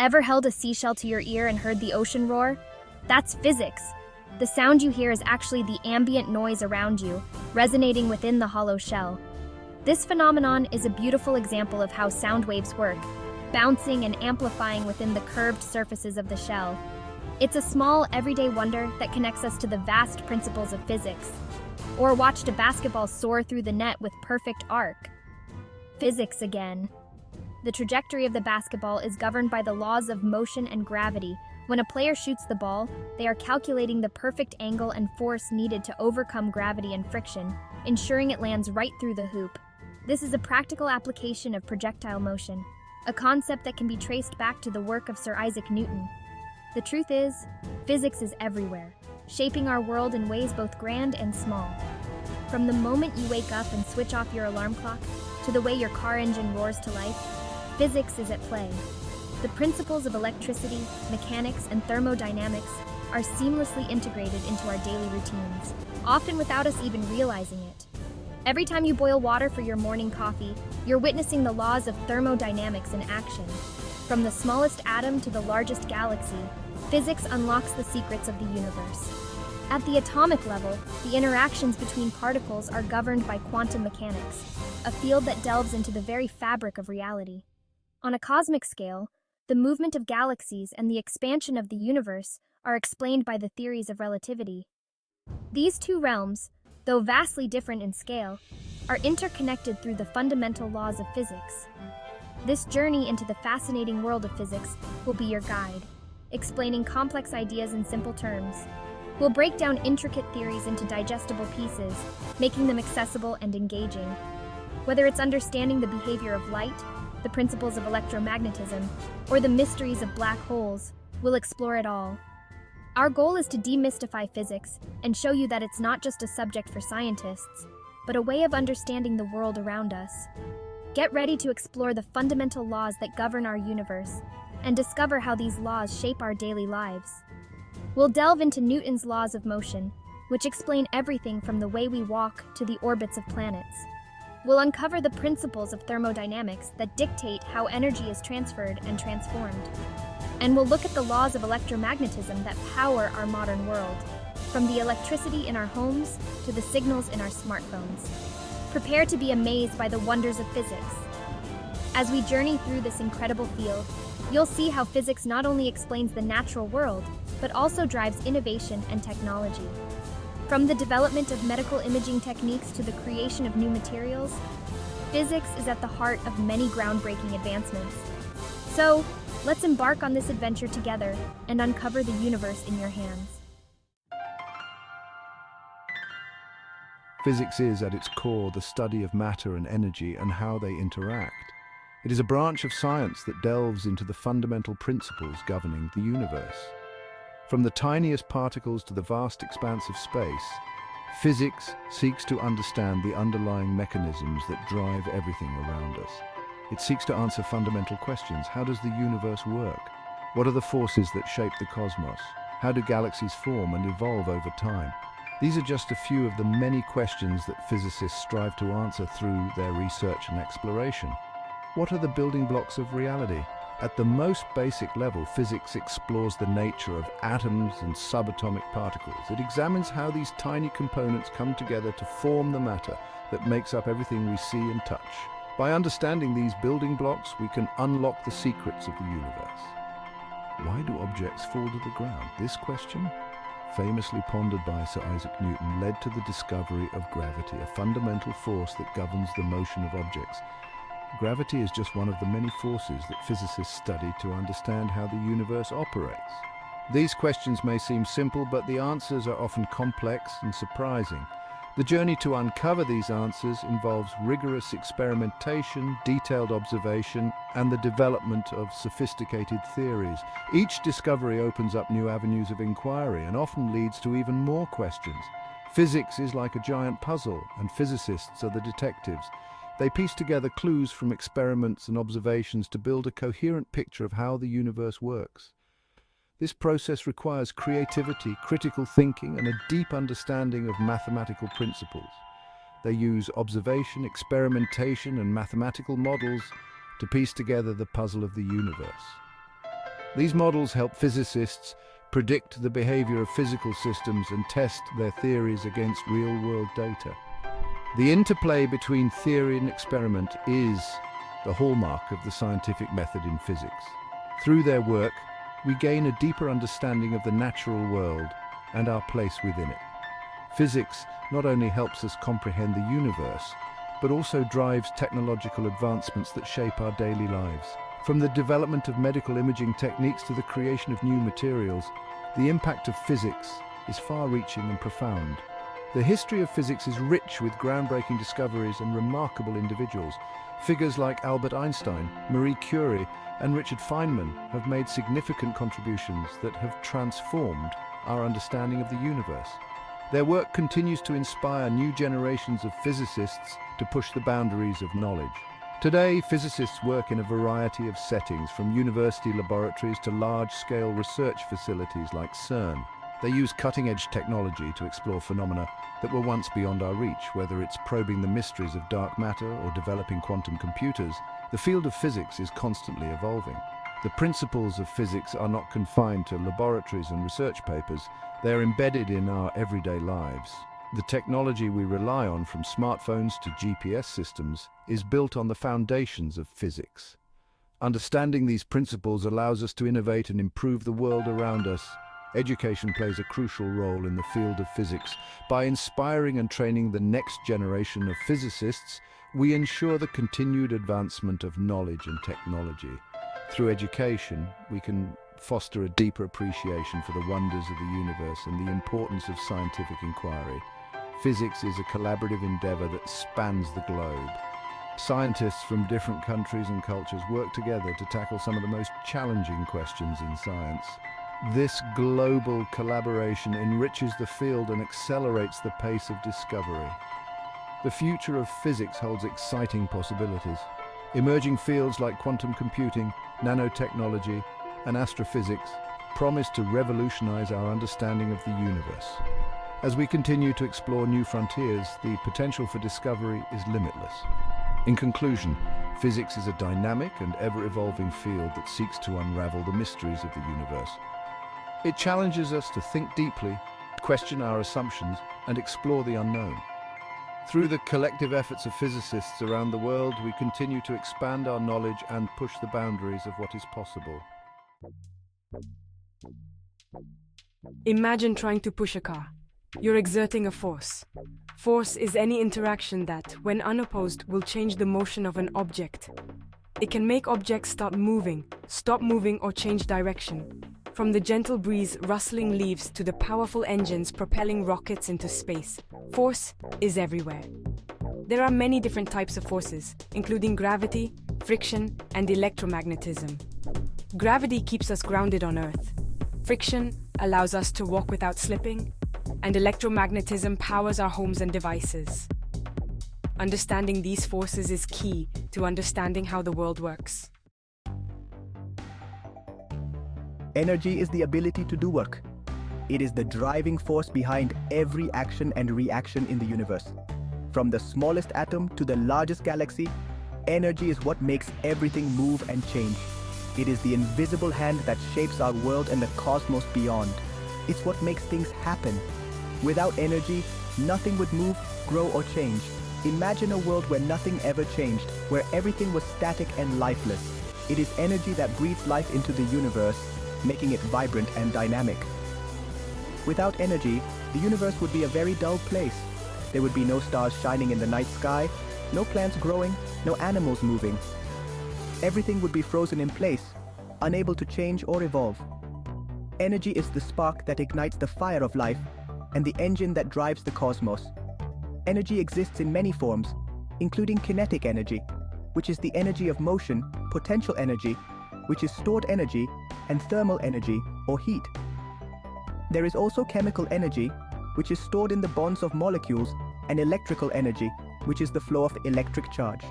Ever held a seashell to your ear and heard the ocean roar? That's physics. The sound you hear is actually the ambient noise around you, resonating within the hollow shell. This phenomenon is a beautiful example of how sound waves work, bouncing and amplifying within the curved surfaces of the shell. It's a small, everyday wonder that connects us to the vast principles of physics. Or watched a basketball soar through the net with perfect arc. Physics again. The trajectory of the basketball is governed by the laws of motion and gravity. When a player shoots the ball, they are calculating the perfect angle and force needed to overcome gravity and friction, ensuring it lands right through the hoop. This is a practical application of projectile motion, a concept that can be traced back to the work of Sir Isaac Newton. The truth is, physics is everywhere, shaping our world in ways both grand and small. From the moment you wake up and switch off your alarm clock, to the way your car engine roars to life, physics is at play. The principles of electricity, mechanics, and thermodynamics are seamlessly integrated into our daily routines, often without us even realizing it. Every time you boil water for your morning coffee, you're witnessing the laws of thermodynamics in action. From the smallest atom to the largest galaxy, physics unlocks the secrets of the universe. At the atomic level, the interactions between particles are governed by quantum mechanics, a field that delves into the very fabric of reality. On a cosmic scale, the movement of galaxies and the expansion of the universe are explained by the theories of relativity. These two realms, though vastly different in scale, are interconnected through the fundamental laws of physics. This journey into the fascinating world of physics will be your guide, explaining complex ideas in simple terms. We'll break down intricate theories into digestible pieces, making them accessible and engaging. Whether it's understanding the behavior of light, the principles of electromagnetism, or the mysteries of black holes, we'll explore it all. Our goal is to demystify physics and show you that it's not just a subject for scientists, but a way of understanding the world around us. Get ready to explore the fundamental laws that govern our universe and discover how these laws shape our daily lives. We'll delve into Newton's laws of motion, which explain everything from the way we walk to the orbits of planets. We'll uncover the principles of thermodynamics that dictate how energy is transferred and transformed. And we'll look at the laws of electromagnetism that power our modern world, from the electricity in our homes to the signals in our smartphones. Prepare to be amazed by the wonders of physics. As we journey through this incredible field, you'll see how physics not only explains the natural world, but also drives innovation and technology. From the development of medical imaging techniques to the creation of new materials, physics is at the heart of many groundbreaking advancements. So, let's embark on this adventure together and uncover the universe in your hands. Physics is, at its core, the study of matter and energy and how they interact. It is a branch of science that delves into the fundamental principles governing the universe. From the tiniest particles to the vast expanse of space, physics seeks to understand the underlying mechanisms that drive everything around us. It seeks to answer fundamental questions. How does the universe work? What are the forces that shape the cosmos? How do galaxies form and evolve over time? These are just a few of the many questions that physicists strive to answer through their research and exploration. What are the building blocks of reality? At the most basic level, physics explores the nature of atoms and subatomic particles. It examines how these tiny components come together to form the matter that makes up everything we see and touch. By understanding these building blocks, we can unlock the secrets of the universe. Why do objects fall to the ground? This question, famously pondered by Sir Isaac Newton, led to the discovery of gravity, a fundamental force that governs the motion of objects. Gravity is just one of the many forces that physicists study to understand how the universe operates. These questions may seem simple, but the answers are often complex and surprising. The journey to uncover these answers involves rigorous experimentation, detailed observation, and the development of sophisticated theories. Each discovery opens up new avenues of inquiry and often leads to even more questions. Physics is like a giant puzzle, and physicists are the detectives. They piece together clues from experiments and observations to build a coherent picture of how the universe works. This process requires creativity, critical thinking, and a deep understanding of mathematical principles. They use observation, experimentation, and mathematical models to piece together the puzzle of the universe. These models help physicists predict the behavior of physical systems and test their theories against real-world data. The interplay between theory and experiment is the hallmark of the scientific method in physics. Through their work, we gain a deeper understanding of the natural world and our place within it. Physics not only helps us comprehend the universe, but also drives technological advancements that shape our daily lives. From the development of medical imaging techniques to the creation of new materials, the impact of physics is far-reaching and profound. The history of physics is rich with groundbreaking discoveries and remarkable individuals. Figures like Albert Einstein, Marie Curie, and Richard Feynman have made significant contributions that have transformed our understanding of the universe. Their work continues to inspire new generations of physicists to push the boundaries of knowledge. Today, physicists work in a variety of settings, from university laboratories to large-scale research facilities like CERN. They use cutting-edge technology to explore phenomena that were once beyond our reach. Whether it's probing the mysteries of dark matter or developing quantum computers, the field of physics is constantly evolving. The principles of physics are not confined to laboratories and research papers. They are embedded in our everyday lives. The technology we rely on, from smartphones to GPS systems, is built on the foundations of physics. Understanding these principles allows us to innovate and improve the world around us. Education plays a crucial role in the field of physics. By inspiring and training the next generation of physicists, we ensure the continued advancement of knowledge and technology. Through education, we can foster a deeper appreciation for the wonders of the universe and the importance of scientific inquiry. Physics is a collaborative endeavor that spans the globe. Scientists from different countries and cultures work together to tackle some of the most challenging questions in science. This global collaboration enriches the field and accelerates the pace of discovery. The future of physics holds exciting possibilities. Emerging fields like quantum computing, nanotechnology, and astrophysics promise to revolutionize our understanding of the universe. As we continue to explore new frontiers, the potential for discovery is limitless. In conclusion, physics is a dynamic and ever-evolving field that seeks to unravel the mysteries of the universe. It challenges us to think deeply, question our assumptions, and explore the unknown. Through the collective efforts of physicists around the world, we continue to expand our knowledge and push the boundaries of what is possible. Imagine trying to push a car. You're exerting a force. Force is any interaction that, when unopposed, will change the motion of an object. It can make objects stop moving, or change direction. From the gentle breeze rustling leaves to the powerful engines propelling rockets into space, force is everywhere. There are many different types of forces, including gravity, friction, and electromagnetism. Gravity keeps us grounded on Earth. Friction allows us to walk without slipping, and electromagnetism powers our homes and devices. Understanding these forces is key to understanding how the world works. Energy is the ability to do work. It is the driving force behind every action and reaction in the universe. From the smallest atom to the largest galaxy, energy is what makes everything move and change. It is the invisible hand that shapes our world and the cosmos beyond. It's what makes things happen. Without energy, nothing would move, grow, or change. Imagine a world where nothing ever changed, where everything was static and lifeless. It is energy that breathes life into the universe, making it vibrant and dynamic. Without energy, the universe would be a very dull place. There would be no stars shining in the night sky, no plants growing, no animals moving. Everything would be frozen in place, unable to change or evolve. Energy is the spark that ignites the fire of life and the engine that drives the cosmos. Energy exists in many forms, including kinetic energy, which is the energy of motion, potential energy, which is stored energy, and thermal energy, or heat. There is also chemical energy, which is stored in the bonds of molecules, and electrical energy, which is the flow of electric charge.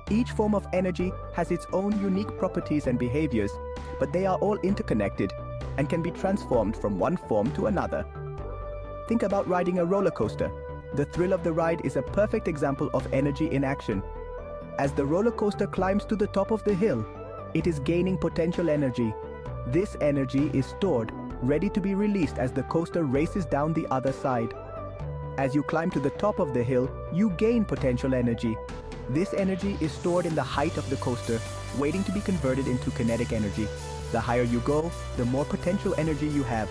Each form of energy has its own unique properties and behaviors, but they are all interconnected and can be transformed from one form to another. Think about riding a roller coaster. The thrill of the ride is a perfect example of energy in action. As the roller coaster climbs to the top of the hill, it is gaining potential energy, This energy is stored, ready to be released as the coaster races down the other side. As you climb to the top of the hill, you gain potential energy. This energy is stored in the height of the coaster, waiting to be converted into kinetic energy. The higher you go, the more potential energy you have.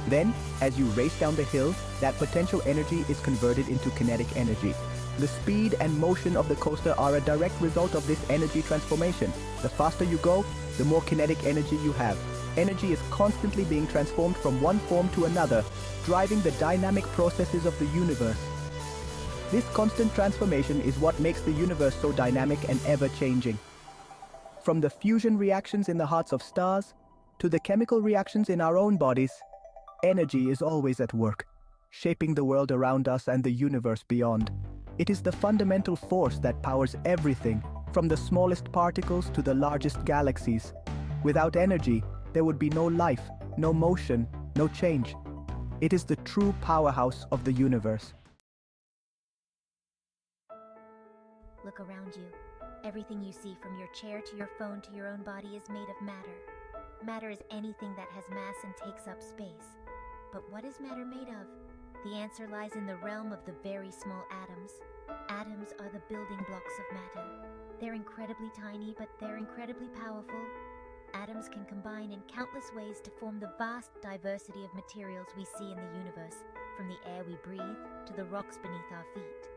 Then, as you race down the hill, that potential energy is converted into kinetic energy. The speed and motion of the coaster are a direct result of this energy transformation. The faster you go, the more kinetic energy you have. Energy is constantly being transformed from one form to another, driving the dynamic processes of the universe. This constant transformation is what makes the universe so dynamic and ever-changing. From the fusion reactions in the hearts of stars, to the chemical reactions in our own bodies, energy is always at work, shaping the world around us and the universe beyond. It is the fundamental force that powers everything, from the smallest particles to the largest galaxies. Without energy, there would be no life, no motion, no change. It is the true powerhouse of the universe. Look around you. Everything you see, from your chair to your phone to your own body, is made of matter. Matter is anything that has mass and takes up space. But what is matter made of? The answer lies in the realm of the very small atoms. Atoms are the building blocks of matter. They're incredibly tiny, but they're incredibly powerful. Atoms can combine in countless ways to form the vast diversity of materials we see in the universe, from the air we breathe to the rocks beneath our feet.